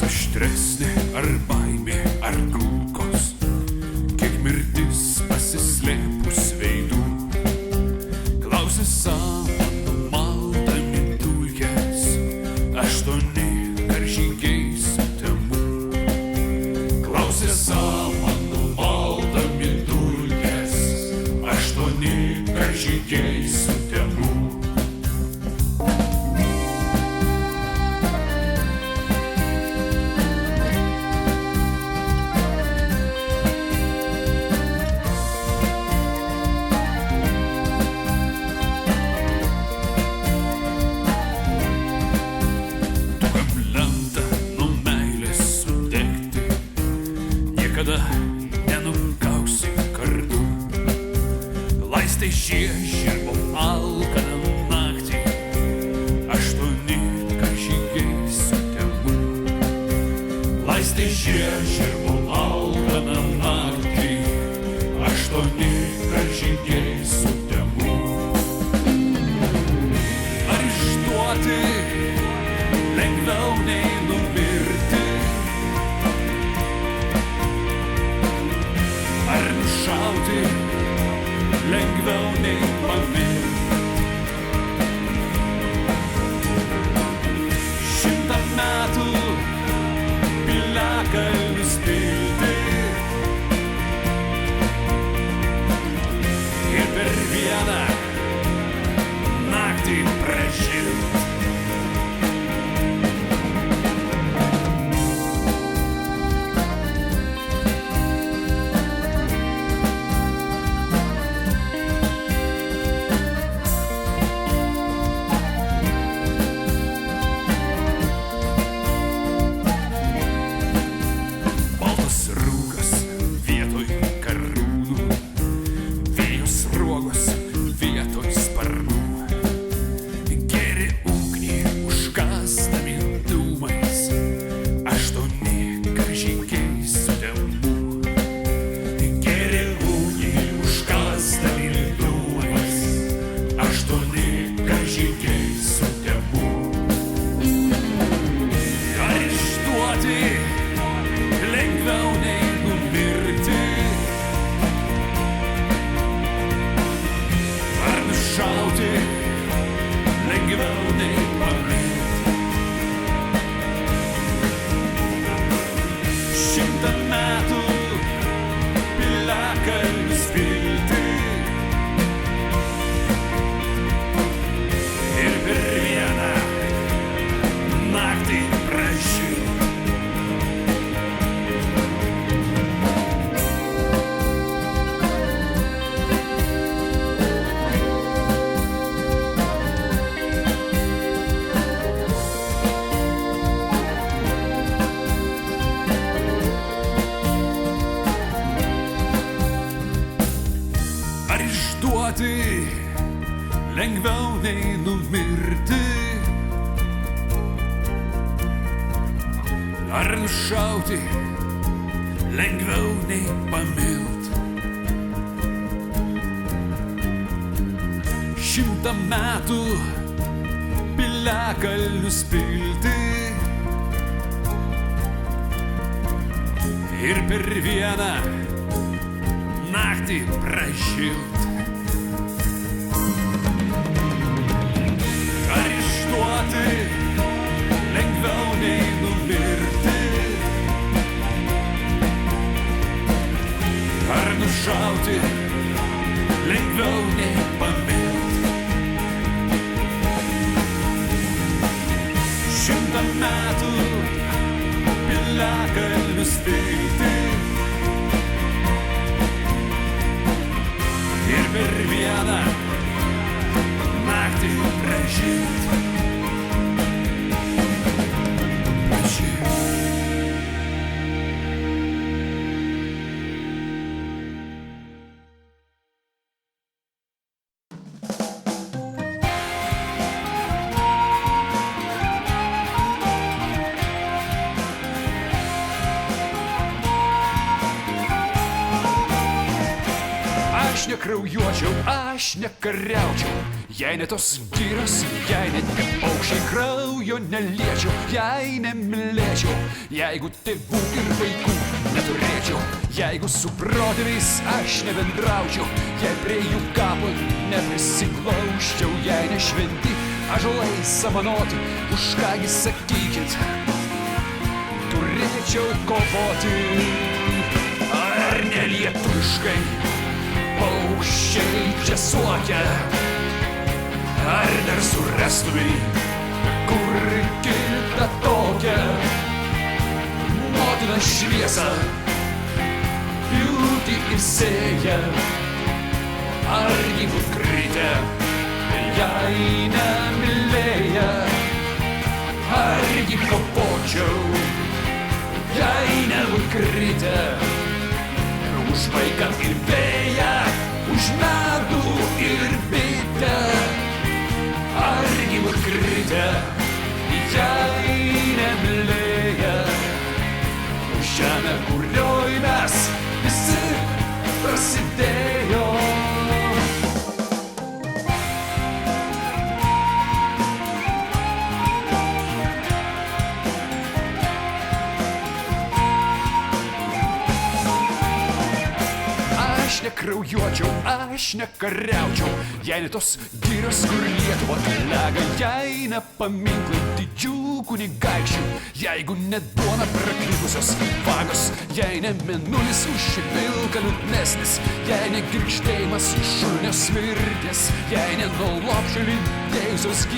aštresnė ar baimė, ar kulkos, kiek mirtis pasislėpus veidų. Klausė samanų maldami dulkės, 8 karžygiai sutemų. Klausė samanų maldami dulkės, 8 karžygiai sutemų. Niekada nenugausi kardu, laistai žiežirbo alkaną naktį, 8 karžygiai sutemų. Laistai žiežirbo alkaną naktį, 8 karžygiai sutemų. Ar išduoti lengviau nei numirti? Ar nušauti lengviau nei pamirt? 100 metų piliakalnius pilti ir per vieną naktį pražilt. Lengviau nei numirti? Ar nušauti lengviau nei pamirt? 100 metų piliakalnius pilti ir per vieną naktį pražilt. Lengviau nei numirti? Ar nušauti lengviau nei pamilt? 100 metų piliakalnius pilti ir per vieną naktį pražilt. Ar išduoti lengviau nei numirti? Ar nušauti lengviau nei pamilt? 100 metų piliakalnius pilti ir per vieną naktį pražilt. Aš nekraujuočiau, aš nekariaučiau, jei ne tos gyros, jei ne tie paukščiai kraujo. kraujo neliečiau, jei nemylėčiau, jeigu tėvų ir vaikų neturėčiau, jeigu su protėviais aš nebendraučiau, jei prie jų kapo neprisiglauščiau, jei nešventi ąžuolai samanoti, už kągi sakykit, turėčiau kovoti. Ar nelietuviškai paukščiai čia suokia, ar dar surastumai kur kitą tokią motiną šviesą pjūtį ir sėja, argi būt kritę, jei nemylėję, argi kovočiau, jei nebūt kritę, už vaiką ir vėją, už medų ir bitę, argi būt kritę, jei nemylėję, už žemę, kurioj mes visi prasidėjo. Aš nekraujuočiau, aš nekariaučiau, jei ne tos girios, kur Lietuva lega, jei ne paminklai didžių kunigaikščių, jeigu ne duona praklypusios vagos, jei ne mėnulis už vilką liūdnesnis, jei ne girgždėjimas šunio svirties, jei ne nuo lopšio lydėjusios giesmės.